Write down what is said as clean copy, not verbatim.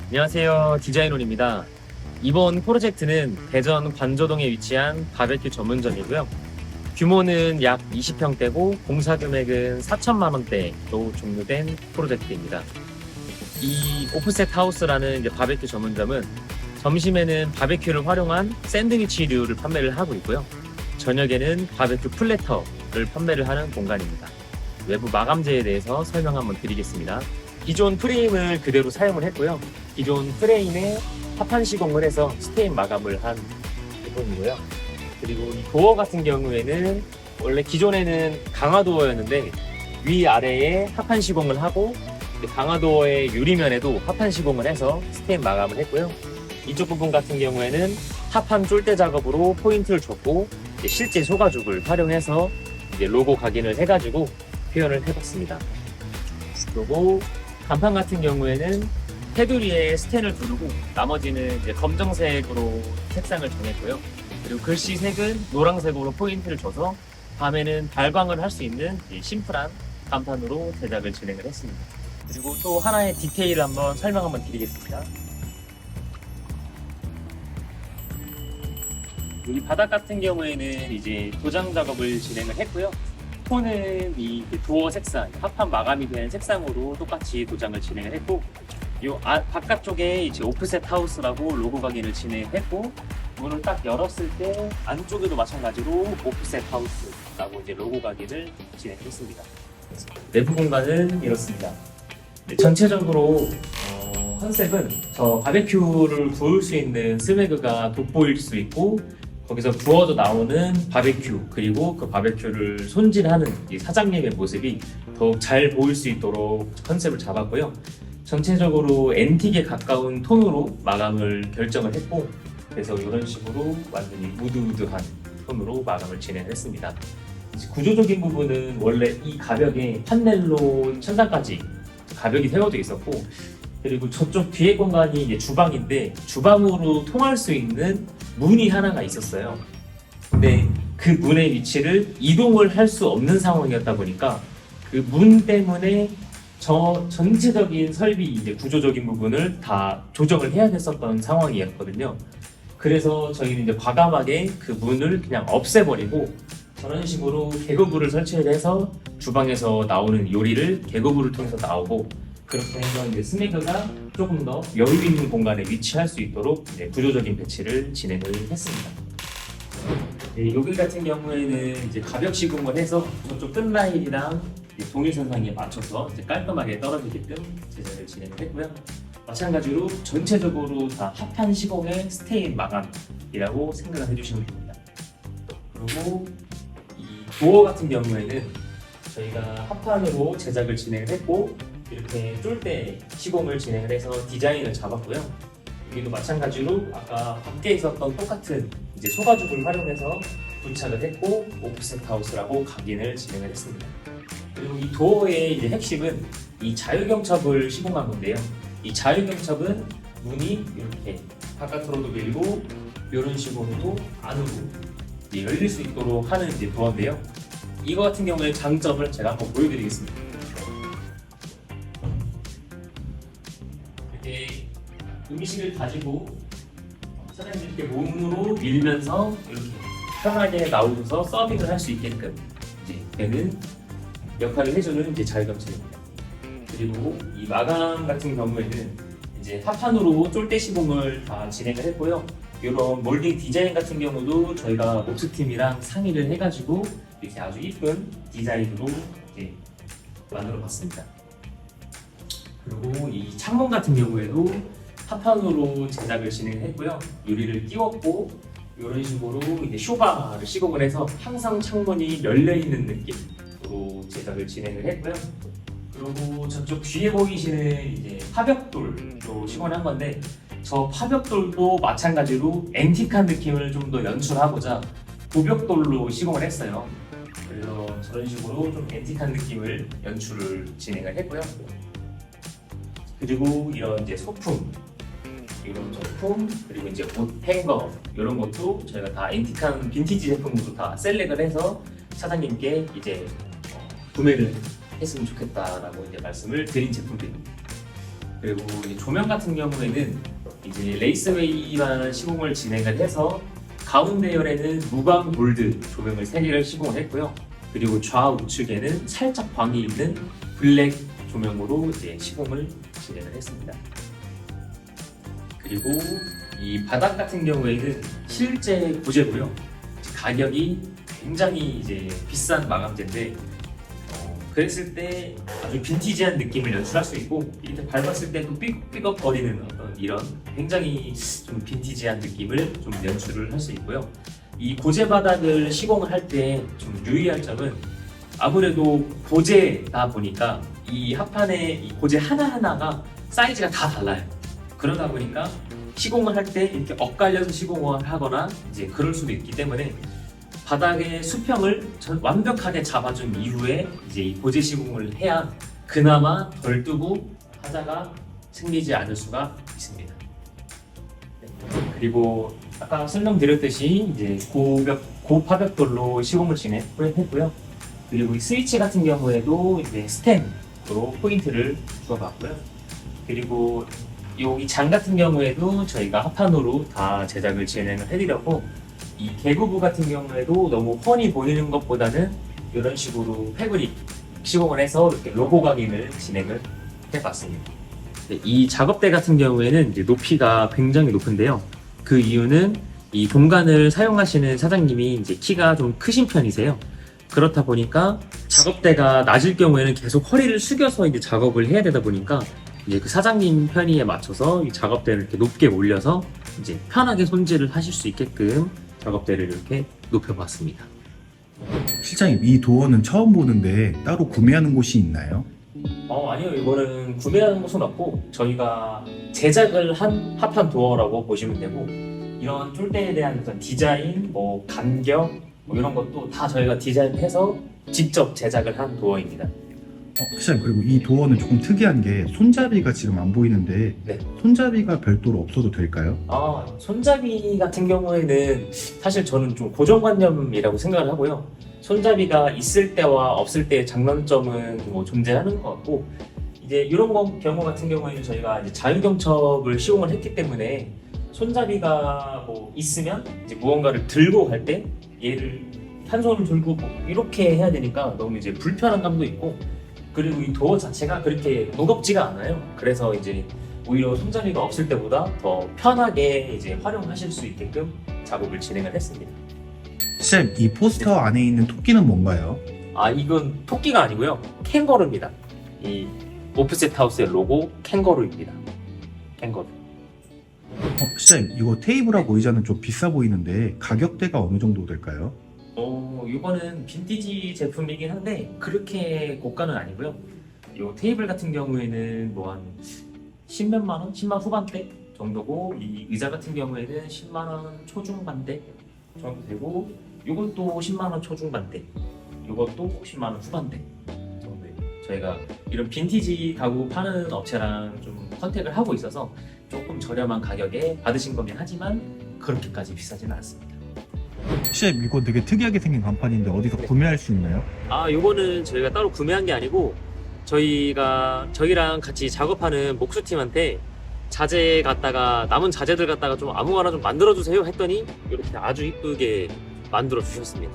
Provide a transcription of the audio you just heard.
안녕하세요. 디자인원입니다. 이번 프로젝트는 대전 관저동에 위치한 바베큐 전문점이고요. 규모는 약 20평대고 공사 금액은 4천만 원대로 종료된 프로젝트입니다. 이 오프셋 하우스라는 바베큐 전문점은 점심에는 바베큐를 활용한 샌드위치류를 판매를 하고 있고요. 저녁에는 바베큐 플래터를 판매를 하는 공간입니다. 외부 마감재에 대해서 설명 한번 드리겠습니다. 기존 프레임을 그대로 사용을 했고요. 기존 프레임에 합판 시공을 해서 스테인 마감을 한 부분이고요. 그리고 이 도어 같은 경우에는 원래 기존에는 강화도어였는데 위아래에 합판 시공을 하고 강화도어의 유리면에도 합판 시공을 해서 스테인 마감을 했고요. 이쪽 부분 같은 경우에는 합판 쫄대 작업으로 포인트를 줬고 실제 소가죽을 활용해서 로고 각인을 해가지고 표현을 해봤습니다. 그리고 간판 같은 경우에는 테두리에 스텐을 두르고 나머지는 검정색으로 색상을 정했고요. 그리고 글씨 색은 노란색으로 포인트를 줘서 밤에는 발광을 할 수 있는 심플한 간판으로 제작을 진행을 했습니다. 그리고 또 하나의 디테일을 한번 설명 한번 드리겠습니다. 여기 바닥 같은 경우에는 도장 작업을 진행을 했고요. 톤은 이 도어 색상, 합판 마감이 된 색상으로 똑같이 도장을 진행을 했고, 바깥쪽에 오프셋 하우스라고 로고 각인을 진행했고, 문을 딱 열었을 때 안쪽에도 마찬가지로 오프셋 하우스라고 로고 각인을 진행했습니다. 내부 공간은 이렇습니다. 전체적으로 컨셉은 저 바베큐를 구울 수 있는 스웨그가 돋보일 수 있고, 거기서 구워져 나오는 바베큐, 그리고 그 바베큐를 손질하는 이 사장님의 모습이 더욱 잘 보일 수 있도록 컨셉을 잡았고요. 전체적으로 앤틱에 가까운 톤으로 마감을 결정을 했고, 그래서 이런 식으로 완전히 우드우드한 톤으로 마감을 진행했습니다. 구조적인 부분은 원래 이 가벽에 판넬로 천장까지 가벽이 세워져 있었고, 그리고 저쪽 뒤에 공간이 주방인데 주방으로 통할 수 있는 문이 하나가 있었어요. 근데 그 문의 위치를 이동을 할 수 없는 상황이었다 보니까 그 문 때문에 저 전체적인 설비 구조적인 부분을 다 조정을 해야 됐었던 상황이었거든요. 그래서 저희는 과감하게 그 문을 그냥 없애버리고 저런 식으로 개고부를 설치를 해서 주방에서 나오는 요리를 개고부를 통해서 나오고, 그렇게 해서 스네그가 조금 더 여유 있는 공간에 위치할 수 있도록 구조적인 배치를 진행을 했습니다. 여기 같은 경우에는 가벽 시공을 해서 저쪽 끝라인이랑 동일선상에 맞춰서 깔끔하게 떨어지게끔 제작을 진행을 했고요. 마찬가지로 전체적으로 다 합판 시공의 스테인 마감이라고 생각을 해주시면 됩니다. 그리고 이 도어 같은 경우에는 저희가 합판으로 제작을 진행을 했고, 이렇게 쫄대 시공을 진행을 해서 디자인을 잡았고요. 여기도 마찬가지로 아까 밖에 있었던 똑같은 소가죽을 활용해서 부착을 했고, 오프셋 하우스라고 각인을 진행을 했습니다. 그리고 이 도어의 핵심은 이 자유경첩을 시공한 건데요. 이 자유경첩은 문이 이렇게 바깥으로도 밀고 이런 식으로도 안으로 열릴 수 있도록 하는 도어인데요. 이거 같은 경우에 장점을 제가 한번 보여드리겠습니다. 이렇게 음식을 가지고 사장님이 이렇게 몸으로 밀면서 이렇게 편하게 나오셔서 서빙을 할 수 있게끔 되는 역할을 해주는 자유경첩입니다. 그리고 이 마감 같은 경우에는 합판으로 쫄대 시공을 다 진행을 했고요. 이런 몰딩 디자인 같은 경우도 저희가 옵스팀이랑 상의를 해가지고 이렇게 아주 이쁜 디자인으로 만들어 봤습니다. 그리고 이 창문 같은 경우에도 합판으로 제작을 진행했고요. 유리를 띄웠고 이런 식으로 쇼바를 시공을 해서 항상 창문이 열려 있는 느낌으로 제작을 진행을 했고요. 그리고 저쪽 뒤에 보이시는 파벽돌로 시공을 한 건데, 저 파벽돌도 마찬가지로 앤틱한 느낌을 좀 더 연출하고자 도벽돌로 시공을 했어요. 그래서 저런 식으로 좀 앤틱한 느낌을 연출을 진행을 했고요. 그리고 이런 소품, 그리고 옷 행거 이런 것도 저희가 다 앤틱한 빈티지 제품으로 다 셀렉을 해서 사장님께 구매를 했으면 좋겠다라고 말씀을 드린 제품들입니다. 그리고 이 조명 같은 경우에는 이제 레이스웨이만 시공을 진행을 해서 가운데 열에는 무광 골드 조명을 3개를 시공을 했고요. 그리고 좌우측에는 살짝 광이 있는 블랙 조명으로 이제 시공을 진행을 했습니다. 그리고 이 바닥 같은 경우에는 실제 고제고요. 가격이 굉장히 이제 비싼 마감재인데 그랬을 때 아주 빈티지한 느낌을 연출할 수 있고 이렇게 밟았을 때 또 삐걱삐걱거리는 어떤 이런 굉장히 좀 빈티지한 느낌을 좀 연출을 할 수 있고요. 이 고제 바닥을 시공을 할 때 좀 유의할 점은 아무래도 고제다 보니까 이 합판의 이 고제 하나하나가 사이즈가 다 달라요. 그러다 보니까 시공을 할 때 이렇게 엇갈려서 시공을 하거나 이제 그럴 수도 있기 때문에 바닥의 수평을 완벽하게 잡아준 이후에 이제 이 고제 시공을 해야 그나마 덜 뜨고 하자가 생기지 않을 수가 있습니다. 그리고 아까 설명드렸듯이 이제 고파벽돌로 시공을 진행했고요. 그리고 이 스위치 같은 경우에도 이제 스텐으로 포인트를 주어봤고요. 그리고 여기 장 같은 경우에도 저희가 합판으로 다 제작을 진행을 해드렸고 이 개구부 같은 경우에도 너무 훤히 보이는 것보다는 이런 식으로 패브릭 시공을 해서 이렇게 로고 각인을 진행을 해봤습니다. 이 작업대 같은 경우에는 이제 높이가 굉장히 높은데요. 그 이유는 이 공간을 사용하시는 사장님이 이제 키가 좀 크신 편이세요. 그렇다 보니까 작업대가 낮을 경우에는 계속 허리를 숙여서 이제 작업을 해야 되다 보니까 이제 그 사장님 편의에 맞춰서 이 작업대를 이렇게 높게 올려서 이제 편하게 손질을 하실 수 있게끔 작업대를 이렇게 높여봤습니다. 실장님, 이 도어는 처음 보는데 따로 구매하는 곳이 있나요? 아니요. 이거는 구매하는 곳은 없고 저희가 제작을 한 합판 도어라고 보시면 되고 이런 쫄대에 대한 어떤 디자인, 뭐 간격 뭐 이런 것도 다 저희가 디자인해서 직접 제작을 한 도어입니다. 실장님, 그리고 이 도어는 조금 특이한 게 손잡이가 지금 안 보이는데 네. 손잡이가 별도로 없어도 될까요? 손잡이 같은 경우에는 사실 저는 좀 고정관념이라고 생각을 하고요. 손잡이가 있을 때와 없을 때의 장단점은 뭐 존재하는 것 같고 이제 이런 경우 같은 경우에는 저희가 이제 자유경첩을 시공을 했기 때문에 손잡이가 뭐 있으면 이제 무언가를 들고 갈 때 얘를 한 손을 들고 뭐 이렇게 해야 되니까 너무 이제 불편한 감도 있고 그리고 이 도어 자체가 그렇게 무겁지가 않아요. 그래서 이제 오히려 손잡이가 없을 때보다 더 편하게 이제 활용하실 수 있게끔 작업을 진행을 했습니다. 실장님, 이 포스터 안에 있는 토끼는 뭔가요? 이건 토끼가 아니고요. 캥거루입니다. 이 오프셋 하우스의 로고 캥거루입니다. 캥거루. 실장님, 이거 테이블하고 의자는 좀 비싸 보이는데 가격대가 어느 정도 될까요? 이거는 빈티지 제품이긴 한데 그렇게 고가는 아니고요. 이 테이블 같은 경우에는 뭐 한 10몇만 원, 10만 후반대 정도고 이 의자 같은 경우에는 10만 원 초중반대 정도 되고 이것도 10만 원 초중반대, 이것도 10만 원 후반대 정도예요. 저희가 이런 빈티지 가구 파는 업체랑 좀 컨택을 하고 있어서 조금 저렴한 가격에 받으신 거긴 하지만 그렇게까지 비싸지는 않습니다. 실장님, 이거 되게 특이하게 생긴 간판인데 어디서 구매할 수 있나요? 요거는 저희가 따로 구매한 게 아니고 저희랑 같이 작업하는 목수팀한테 자재 갖다가 남은 자재들 갖다가 좀 아무거나 좀 만들어 주세요 했더니 이렇게 아주 이쁘게 만들어 주셨습니다.